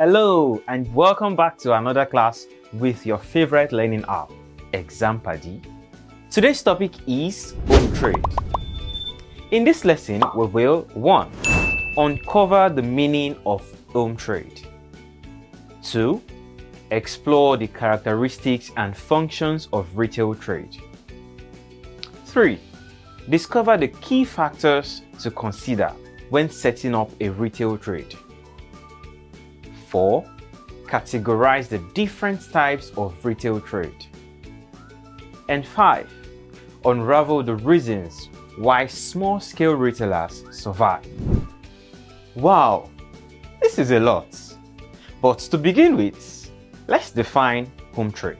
Hello and welcome back to another class with your favorite learning app, Exampaddy. Today's topic is home trade. In this lesson, we will 1. Uncover the meaning of home trade. 2. Explore the characteristics and functions of retail trade. 3. Discover the key factors to consider when setting up a retail trade. 4. Categorize the different types of retail trade. And 5. Unravel the reasons why small-scale retailers survive. Wow, this is a lot. But to begin with, let's define home trade.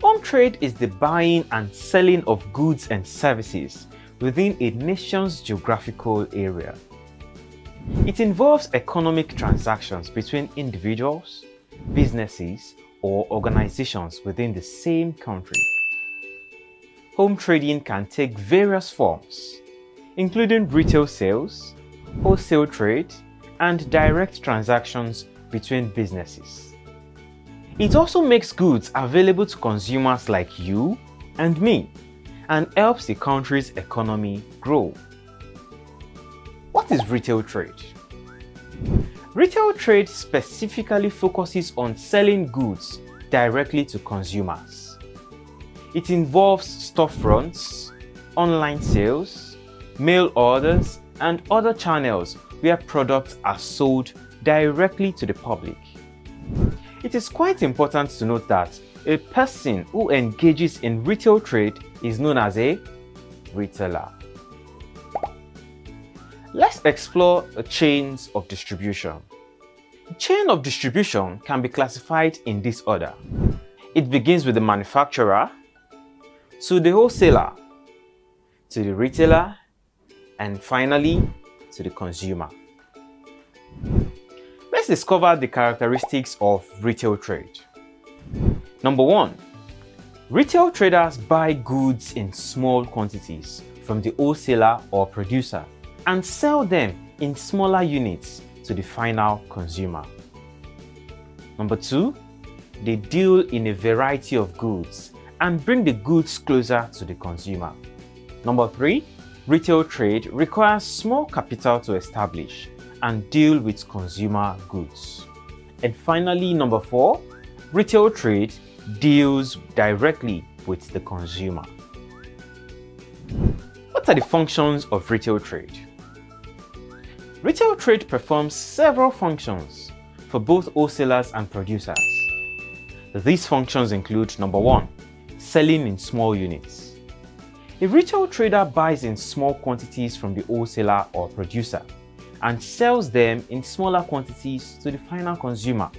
Home trade is the buying and selling of goods and services within a nation's geographical area. It involves economic transactions between individuals, businesses, or organizations within the same country. Home trading can take various forms, including retail sales, wholesale trade, and direct transactions between businesses. It also makes goods available to consumers like you and me, and helps the country's economy grow. What is retail trade? Retail trade specifically focuses on selling goods directly to consumers. It involves storefronts, online sales, mail orders, and other channels where products are sold directly to the public. It is quite important to note that a person who engages in retail trade is known as a retailer. Let's explore the chains of distribution. The chain of distribution can be classified in this order. It begins with the manufacturer, to the wholesaler, to the retailer, and finally to the consumer. Let's discover the characteristics of retail trade. Number 1. Retail traders buy goods in small quantities from the wholesaler or producer and sell them in smaller units to the final consumer. Number 2. They deal in a variety of goods and bring the goods closer to the consumer. Number 3. Retail trade requires small capital to establish and deal with consumer goods. And finally, number 4. Retail trade deals directly with the consumer. What are the functions of retail trade? Retail trade performs several functions for both wholesalers and producers. These functions include number 1. Selling in small units. A retail trader buys in small quantities from the wholesaler or producer and sells them in smaller quantities to the final consumer.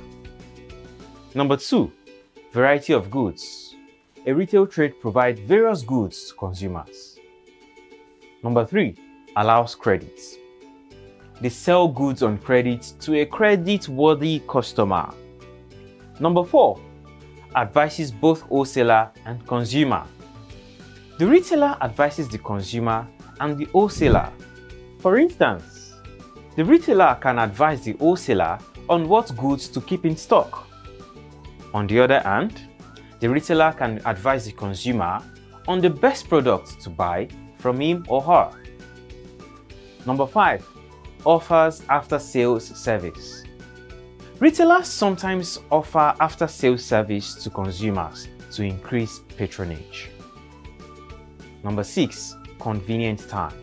Number 2. Variety of goods. A retail trade provides various goods to consumers. Number 3. Allows credit. They sell goods on credit to a credit-worthy customer. Number 4. Advises both wholesaler and consumer. The retailer advises the consumer and the wholesaler. For instance, the retailer can advise the wholesaler on what goods to keep in stock. On the other hand, the retailer can advise the consumer on the best product to buy from him or her. Number 5. Offers after-sales service. Retailers sometimes offer after-sales service to consumers to increase patronage. Number 6. Convenient time.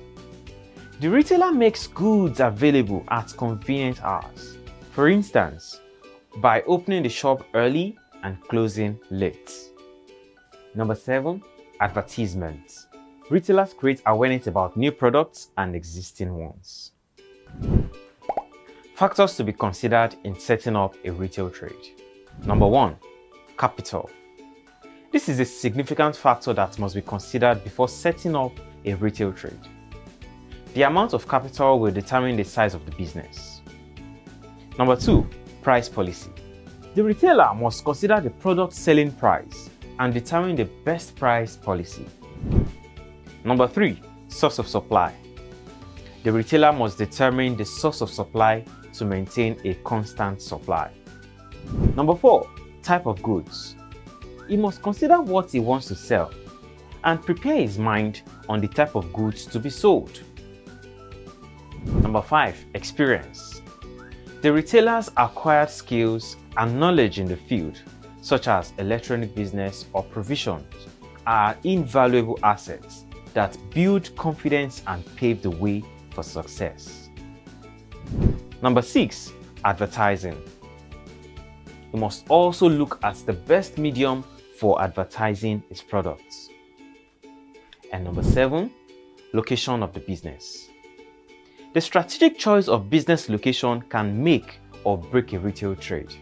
The retailer makes goods available at convenient hours. For instance, by opening the shop early and closing late. Number 7. Advertisements. Retailers create awareness about new products and existing ones. Factors to be considered in setting up a retail trade. Number 1. Capital. This is a significant factor that must be considered before setting up a retail trade. The amount of capital will determine the size of the business. Number 2. Price policy. The retailer must consider the product selling price and determine the best price policy. Number 3. Source of supply. The retailer must determine the source of supply to maintain a constant supply. Number 4. Type of goods. He must consider what he wants to sell and prepare his mind on the type of goods to be sold. Number 5. Experience. The retailer's acquired skills and knowledge in the field, such as electronic business or provisions, are invaluable assets that build confidence and pave the way for success. Number 6. Advertising. You must also look at the best medium for advertising its products. And number 7. Location of the business. The strategic choice of business location can make or break a retail trade.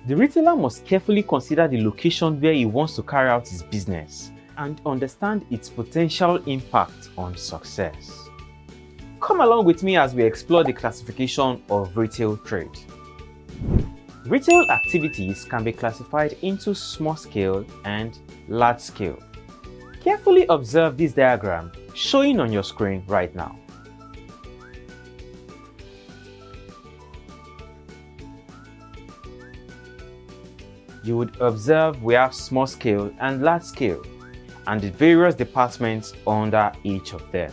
The retailer must carefully consider the location where he wants to carry out his business and understand its potential impact on success. Come along with me as we explore the classification of retail trade. Retail activities can be classified into small scale and large scale. Carefully observe this diagram showing on your screen right now. You would observe we have small scale and large scale, and the various departments under each of them.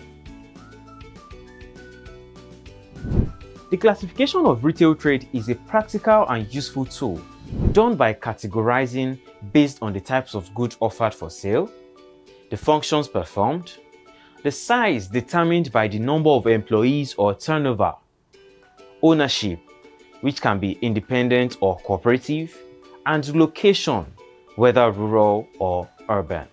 The classification of retail trade is a practical and useful tool done by categorizing based on the types of goods offered for sale, the functions performed, the size determined by the number of employees or turnover, ownership, which can be independent or cooperative, and location, whether rural or urban.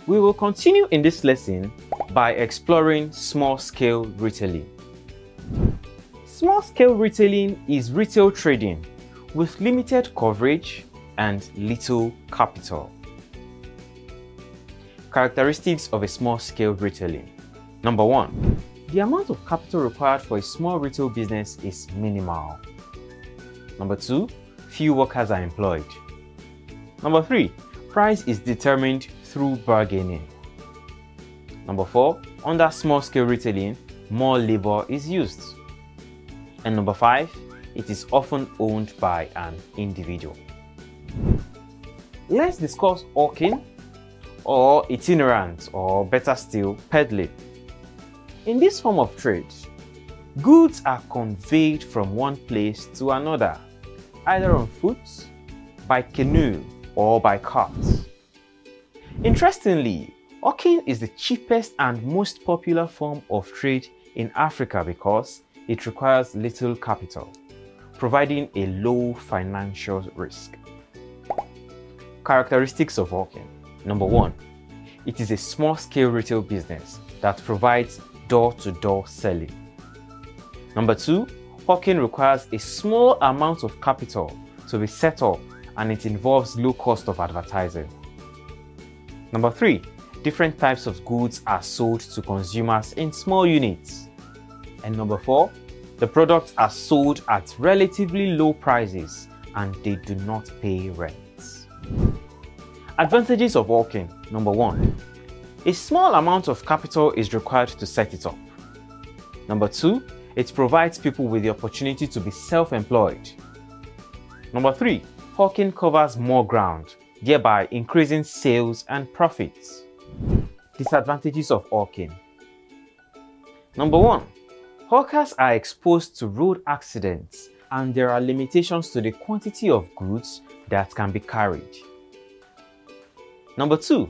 We will continue in this lesson by exploring small-scale retailing. Small-scale retailing is retail trading with limited coverage and little capital. Characteristics of a small-scale retailing. Number 1. The amount of capital required for a small retail business is minimal. Number 2. Few workers are employed. Number 3. Price is determined through bargaining. Number 4. Under small-scale retailing, more labor is used. And number 5. It is often owned by an individual. Let's discuss hawking, or itinerant, or better still, peddling. In this form of trade, goods are conveyed from one place to another, either on foot, by canoe, or by cart. Interestingly, hawking is the cheapest and most popular form of trade in Africa because it requires little capital, providing a low financial risk. Characteristics of hawking. Number 1. It is a small-scale retail business that provides door-to-door selling. Number 2. Hawking requires a small amount of capital to be set up, and it involves low cost of advertising. Number 3. Different types of goods are sold to consumers in small units. And number 4. The products are sold at relatively low prices and they do not pay rents. Advantages of hawking. Number 1. A small amount of capital is required to set it up. Number 2. It provides people with the opportunity to be self-employed. Number 3. Hawking covers more ground, thereby increasing sales and profits. Disadvantages of hawking. Number 1. Hawkers are exposed to road accidents and there are limitations to the quantity of goods that can be carried. Number 2.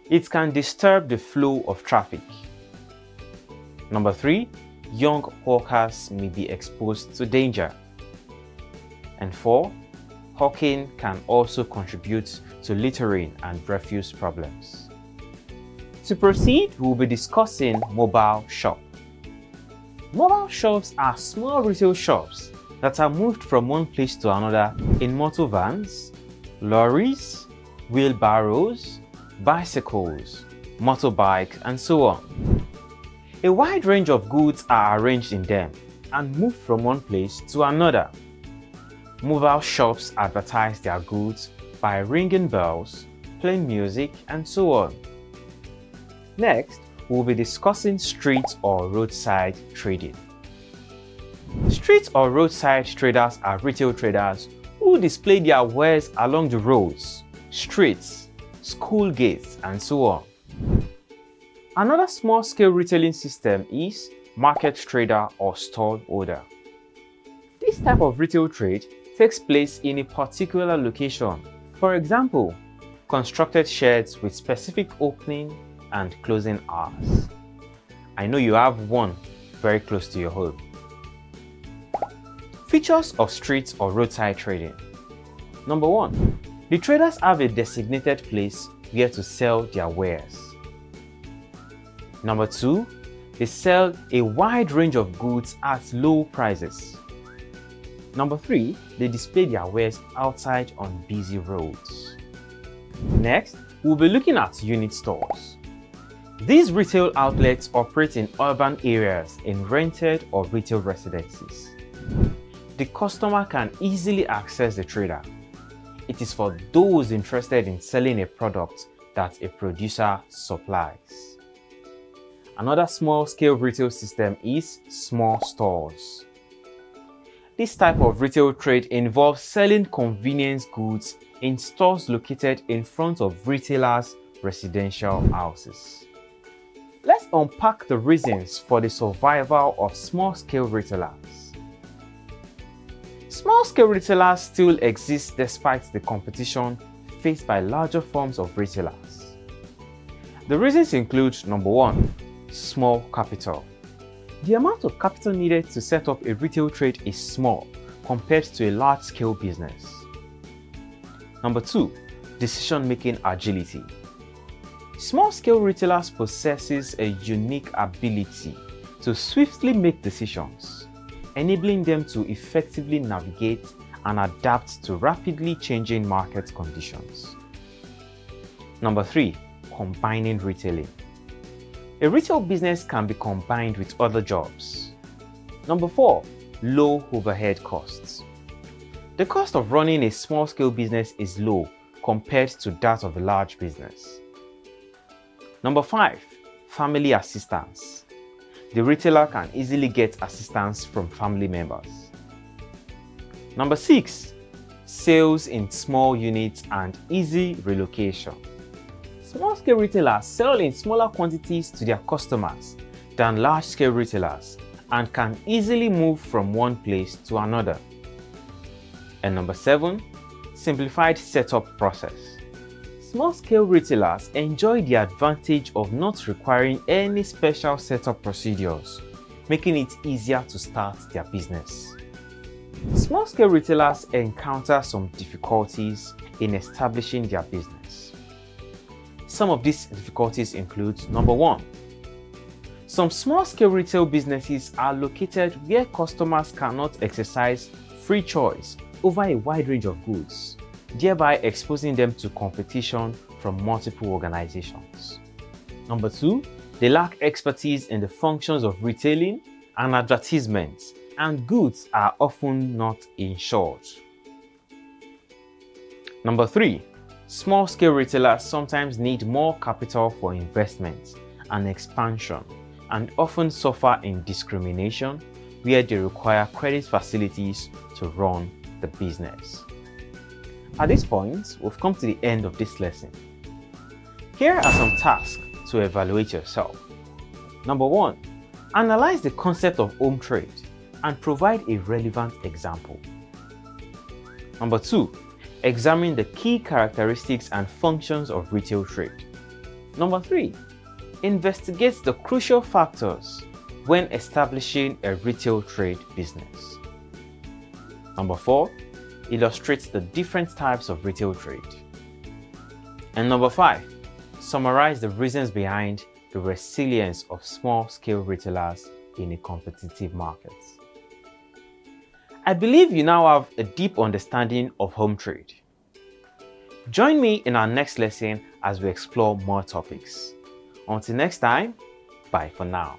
It can disturb the flow of traffic. Number 3. Young hawkers may be exposed to danger. And 4. Hawking can also contribute to littering and refuse problems. To proceed, we will be discussing mobile shop. Mobile shops are small retail shops that are moved from one place to another in motor vans, lorries, wheelbarrows, bicycles, motorbikes, and so on. A wide range of goods are arranged in them and moved from one place to another. Mobile shops advertise their goods by ringing bells, playing music, and so on. Next, we'll be discussing street or roadside trading. Street Street or roadside traders are retail traders who display their wares along the roads, streets, school gates, and so on. Another small-scale retailing system is market trader or stall holder. This type of retail trade takes place in a particular location. For example, constructed sheds with specific opening and closing hours. I know you have one very close to your home. Features of street or roadside trading. Number 1. The traders have a designated place where to sell their wares. Number 2. They sell a wide range of goods at low prices. Number 3. They display their wares outside on busy roads. Next, we'll be looking at unit stores. These retail outlets operate in urban areas in rented or retail residences. The customer can easily access the trader. It is for those interested in selling a product that a producer supplies. Another small-scale retail system is small stores. This type of retail trade involves selling convenience goods in stores located in front of retailers' residential houses. Let's unpack the reasons for the survival of small-scale retailers. Small-scale retailers still exist despite the competition faced by larger forms of retailers. The reasons include: number 1, small capital. The amount of capital needed to set up a retail trade is small compared to a large-scale business. Number 2, decision-making agility. Small-scale retailers possess a unique ability to swiftly make decisions, enabling them to effectively navigate and adapt to rapidly changing market conditions. Number 3, combining retailing. A retail business can be combined with other jobs. Number 4, low overhead costs. The cost of running a small-scale business is low compared to that of a large business. Number 5, family assistance. The retailer can easily get assistance from family members. Number 6, sales in small units and easy relocation. Small-scale retailers sell in smaller quantities to their customers than large-scale retailers and can easily move from one place to another. And number 7, simplified setup process. Small-scale retailers enjoy the advantage of not requiring any special setup procedures, making it easier to start their business. Small-scale retailers encounter some difficulties in establishing their business. Some of these difficulties include: number 1, some small-scale retail businesses are located where customers cannot exercise free choice over a wide range of goods, thereby exposing them to competition from multiple organizations. Number 2, they lack expertise in the functions of retailing and advertisement, and goods are often not insured. Number 3, small-scale retailers sometimes need more capital for investment and expansion and often suffer in discrimination where they require credit facilities to run the business. At this point, we've come to the end of this lesson. Here are some tasks to evaluate yourself. Number 1, analyze the concept of home trade and provide a relevant example. Number 2, examine the key characteristics and functions of retail trade. Number 3, investigate the crucial factors when establishing a retail trade business. Number 4, illustrate the different types of retail trade. And number 5, summarize the reasons behind the resilience of small-scale retailers in a competitive market. I believe you now have a deep understanding of home trade. Join me in our next lesson as we explore more topics. Until next time, bye for now.